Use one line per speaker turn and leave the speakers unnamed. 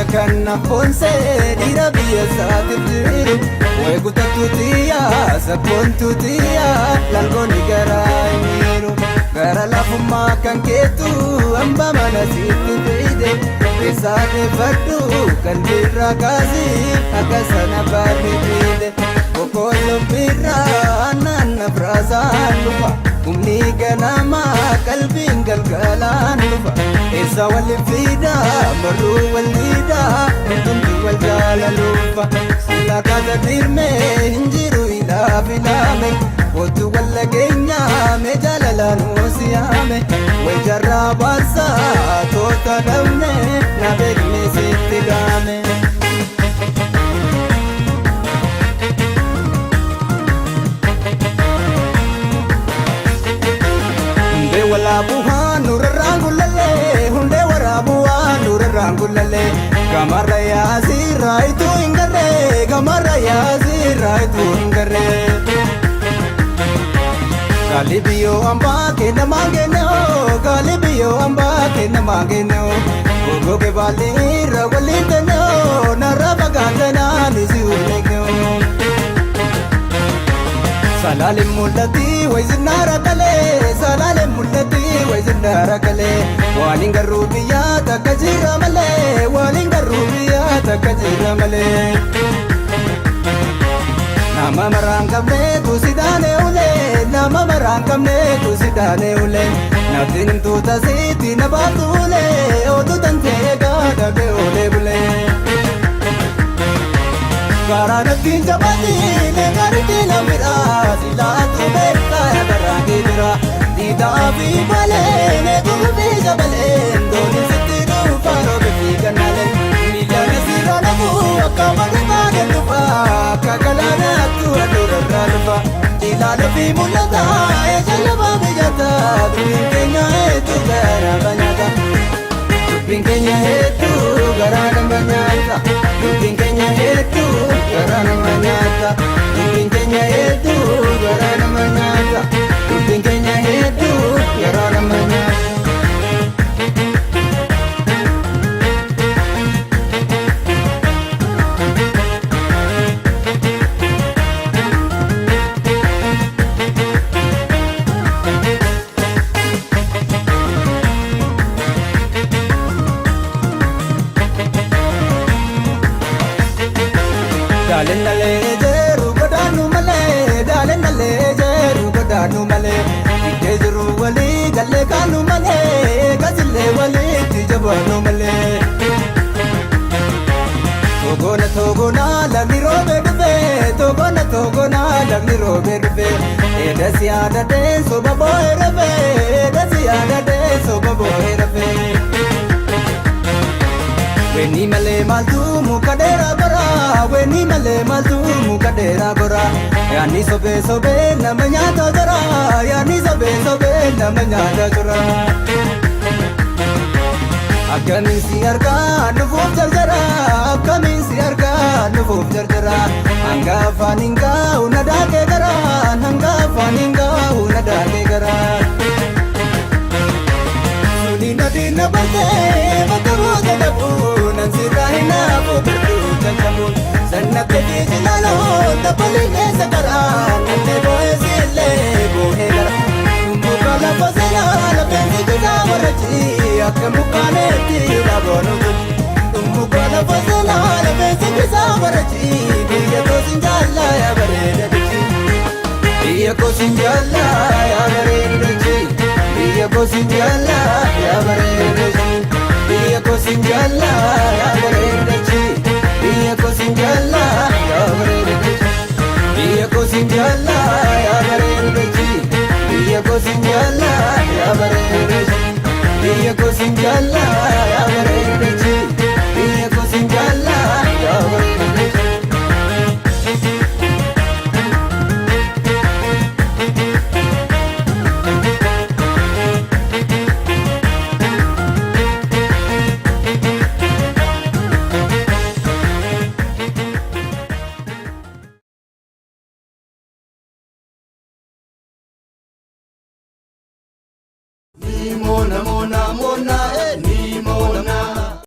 Kana ponse dira biya saatiru way gutatutiya sakontutiya langoni garairu gara lafuma kan ketu amba mana situide besade fadu kan birra kazi akasana baride bokolo birra anana brazan lupa umni ganama kalbin galgalan lupa esa walfida maru walida kuntu waljalalufa sila kada dirme hinjiru ila bilame otu walagenya me jalalanu siyame way jarra barsa tota damne na begme sitigame hunde wala buha nurrangulale hunde wara buha nurrangulale gamara ya ziraitu ingare gamara ya ziraitu ingare Galibiyo amba ke namangeno Galibiyo amba ke namangeno Gogo ke bali rawaliteno Narabagandana nisiulego Salale mulati waizinara kale Salale mulati waizinara kale Walinga rubiya takajira male Walinga rubiya takajira male Nama marangkamne kusidane ule Nama marangkamne kusidane ule Natin tuta siti nabatule Otu tantega dabe ule bule Gara natin jabati Negariti namira Sila tu beka ya barangi dira Dida api bale Negubi jabale Doni sitiru faro befi kanale Nijane sira nagu Akamani bagen lupa Kakalana tu adura ralpa Dilana fi mulata Ya jalaba bijata Dubin kenya etu gara banyata Dubin kenya etu gara banyata Dubin kenya etu gara banyata Dubin kenya etu gara banyata Dubin kenya etu gara banyata Dalendale jeru godanu male dalendale jeru godanu male jeru wali galle kanu male gazle wali tijabanu male togona lagni robe dve togona lagni robe dve edasiada de so baboy rave edasiada de so baboy rave Weni male maltu mukadera gora Weni male maltu mukadera gora Yani sobe namanya tojara Yani sobe namanya tojara Akamin siarka nufuf jarjara Akamin siarka nufuf jarjara Hanga faninga unadake gara Hanga faninga unadake gara Sudina dina bate Matabu jadabu Nansirahina buberdu janjamun Sannabde dijilalo Tapaline sakara Nante bohe sile bohe gara Mukala fasela Lapensi juda warachi Akka mukane tira bonugu Mukala fasela Lapensi juda warachi Biya ko sinjala ya bareda dichi Biya ko sinjala ya bareda dichi Biya ko sinjala ya bareda dichi Biya ko sinjala ya bareda chi Biya ko sinjala ya bareda chi Biya ko sinjala ya bareda chi Biya ko sinjala ya bareda chi Biya ko sinjala ya bareda chi Biya ko sinjala ya bareda chi Mona mona